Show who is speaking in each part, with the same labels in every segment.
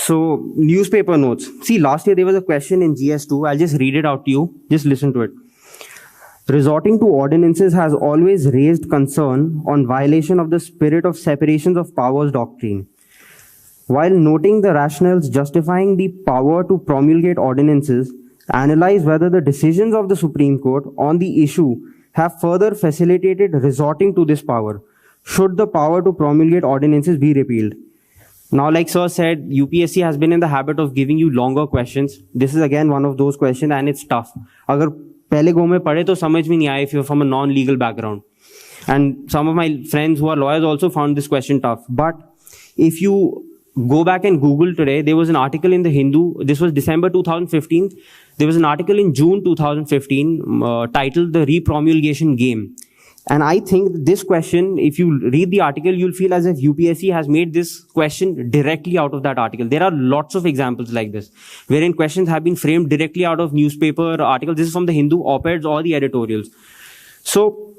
Speaker 1: So newspaper notes. See, last year there was a question in GS2. I'll just read it out to you. Just listen to it. Resorting to ordinances has always raised concern on violation of the spirit of separation of powers doctrine. While noting the rationales justifying the power to promulgate ordinances, analyze whether the decisions of the Supreme Court on the issue have further facilitated resorting to this power. Should the power to promulgate ordinances be repealed? Now, like sir said, UPSC has been in the habit of giving you longer questions. This is again one of those questions and it's tough. Agar pehle go mein padhe to samajh mein nahi aaya if you're from a non-legal background. And some of my friends who are lawyers also found this question tough. But if you go back and Google today, there was an article in the Hindu, this was December 2015. There was an article in June 2015 titled The Repromulgation Game. And I think this question, if you read the article, you'll feel as if UPSC has made this question directly out of that article. There are lots of examples like this, wherein questions have been framed directly out of newspaper articles. This is from the Hindu, op-eds, or the editorials. So,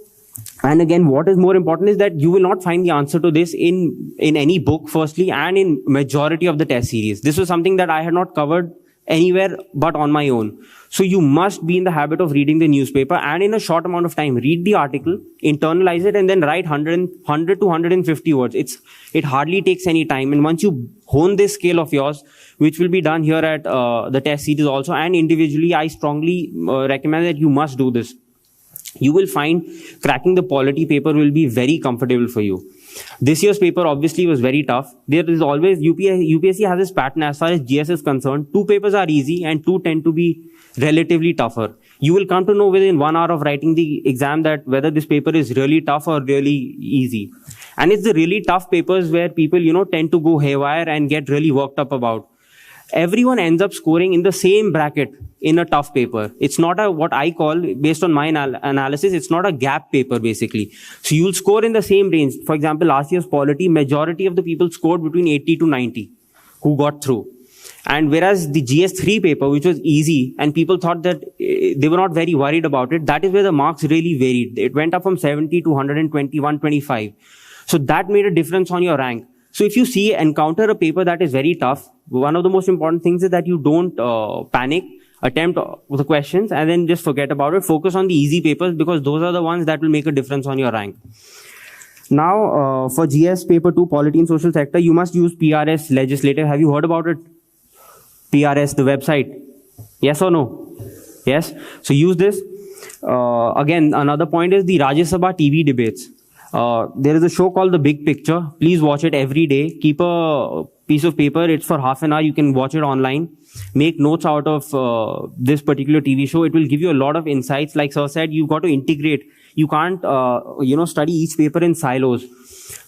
Speaker 1: and again, what is more important is that you will not find the answer to this in any book, firstly, and in majority of the test series. This was something that I had not covered anywhere but on my own. So you must be in the habit of reading the newspaper and in a short amount of time, read the article, internalize it, and then write 100 to 150 words. It hardly takes any time. And once you hone this skill of yours, which will be done here at the test series also, and individually, I strongly recommend that you must do this. You will find cracking the polity paper will be very comfortable for you. This year's paper obviously was very tough. There is always, UPSC has this pattern as far as GS is concerned. 2 papers are easy and 2 tend to be relatively tougher. You will come to know within 1 hour of writing the exam that whether this paper is really tough or really easy. And it's the really tough papers where people, tend to go haywire and get really worked up about. Everyone ends up scoring in the same bracket in a tough paper. It's not what I call, based on my analysis, it's not a gap paper basically. So you'll score in the same range. For example, last year's polity, majority of the people scored between 80 to 90 who got through. And whereas the GS3 paper, which was easy, and people thought that they were not very worried about it, that is where the marks really varied. It went up from 70 to 120, 125. So that made a difference on your rank. So if you encounter a paper that is very tough, one of the most important things is that you don't panic, attempt the questions, and then just forget about it. Focus on the easy papers because those are the ones that will make a difference on your rank. Now, for GS paper 2, Polity and Social Sector, you must use PRS Legislative. Have you heard about it? PRS, the website. Yes or no? Yes. So use this. Again, another point is the Rajya Sabha TV debates. There is a show called The Big Picture. Please watch it every day. Keep a piece of paper. It's for half an hour. You can watch it online. Make notes out of this particular TV show. It will give you a lot of insights. Like Sir said, you've got to integrate. You can't, study each paper in silos.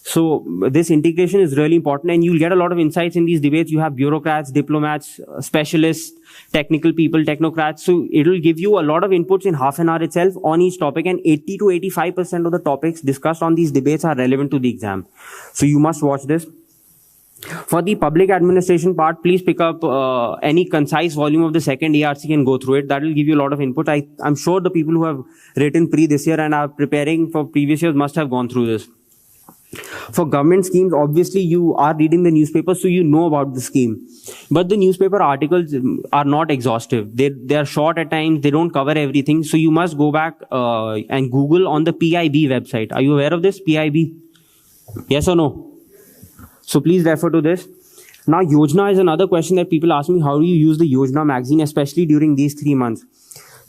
Speaker 1: So this integration is really important and you'll get a lot of insights in these debates. You have bureaucrats, diplomats, specialists, technical people, technocrats. So it will give you a lot of inputs in half an hour itself on each topic, and 80 to 85% of the topics discussed on these debates are relevant to the exam. So you must watch this. For the public administration part, please pick up any concise volume of the second ARC and go through it. That will give you a lot of input. I'm sure the people who have written pre this year and are preparing for previous years must have gone through this. For government schemes, obviously you are reading the newspaper, so you know about the scheme. But the newspaper articles are not exhaustive. They are short at times. They don't cover everything. So you must go back and Google on the PIB website. Are you aware of this? PIB? Yes or no? So please refer to this. Now, Yojana is another question that people ask me. How do you use the Yojana magazine, especially during these 3 months?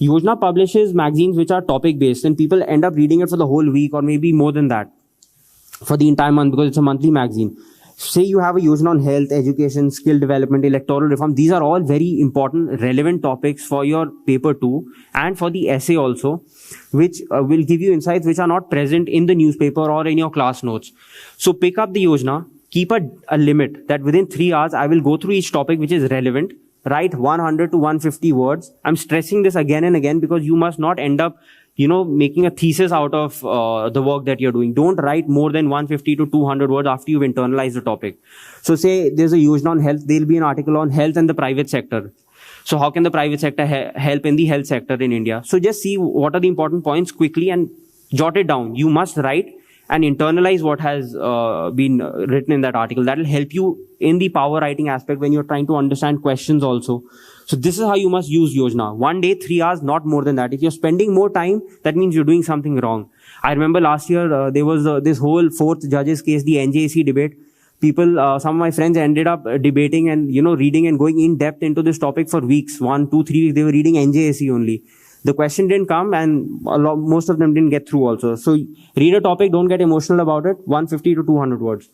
Speaker 1: Yojana publishes magazines which are topic based, and people end up reading it for the whole week or maybe more than that, for the entire month, because it's a monthly magazine. Say you have a Yojana on health, education, skill development, electoral reform. These are all very important, relevant topics for your paper 2 and for the essay also, which will give you insights which are not present in the newspaper or in your class notes. So pick up the Yojana, keep a limit that within 3 hours, I will go through each topic which is relevant, write 100 to 150 words. I'm stressing this again and again because you must not end up making a thesis out of the work that you're doing. Don't write more than 150 to 200 words after you've internalized the topic. So say there's a Yojana on health, there'll be an article on health and the private sector. So how can the private sector help in the health sector in India? So just see what are the important points quickly and jot it down. You must write and internalize what has been written in that article. That will help you in the power writing aspect when you're trying to understand questions also. So this is how you must use Yojana. 1 day, 3 hours, not more than that. If you're spending more time, that means you're doing something wrong. I remember last year, there was this whole 4th judges case, the NJAC debate. People, some of my friends ended up debating and, reading and going in depth into this topic for weeks. 1, 2, 3 weeks, they were reading NJAC only. The question didn't come and most of them didn't get through also. So read a topic, don't get emotional about it. 150 to 200 words.